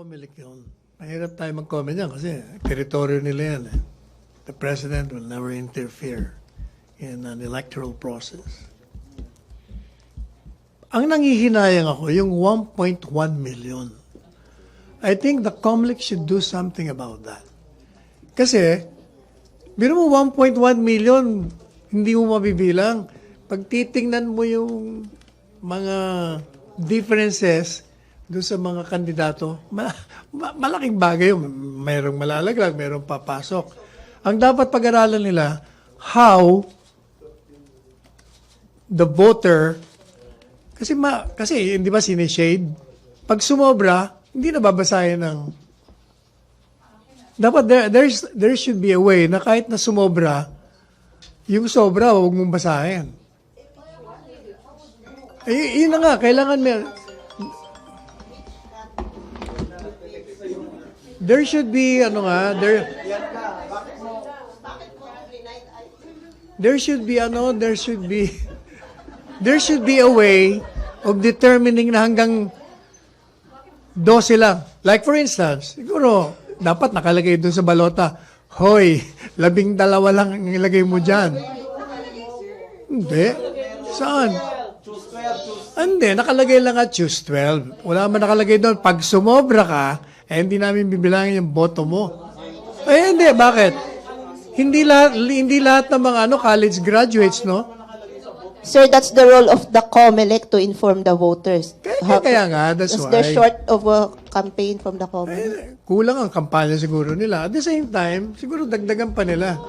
COMELEC yun. Mahirap tayo mag-comment yan kasi teritoryo nila yan. The President will never interfere in an electoral process. Ang nangihinayang ako, yung 1.1 million. I think the COMELEC should do something about that. Kasi, biro mo 1.1 million, hindi mo mabibilang. Pag titingnan mo yung mga differences doon sa mga kandidato, malaking bagay yun. Mayroong malalaglag, mayroong papasok. Ang dapat pag-aralan nila, how the voter, kasi hindi ba sinishade? Pag sumobra, hindi na babasahin ng... Dapat there should be a way na kahit na sumobra, yung sobra, huwag mong basahin. Yun na nga, kailangan there should be, there should be a way of determining na hanggang 12 lang. Like for instance, siguro, dapat nakalagay doon sa balota, hoy, 12 lang ang ilagay mo dyan. Hindi. Saan? Hindi, nakalagay lang at choose 12. Wala man nakalagay doon. Pag sumobra ka, hindi namin bibilangin yung boto mo. Hindi, bakit? Hindi lahat ng mga college graduates, no? Sir, that's the role of the COMELEC to inform the voters. Kaya nga, that's why. They're short of a campaign from the COMELEC. Kulang ang kampanya siguro nila. At the same time, siguro dagdagan pa nila.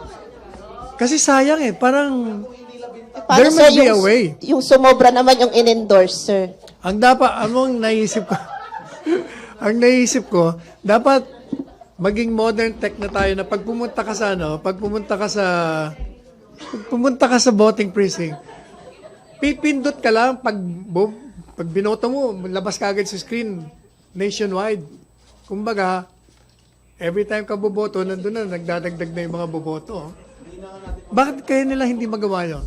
Kasi sayang parang there must be a way. Yung sumobra naman yung in-endorse, sir. Ang naisip ko, ang naisip ko, dapat maging modern tech na tayo na pag pumunta ka sa voting precinct, pipindot ka lang pag binoto mo, labas ka agad sa screen nationwide. Kumbaga, every time ka boboto, nandun na, nagdadagdag na yung mga boboto. Bakit kaya nila hindi magawa yun?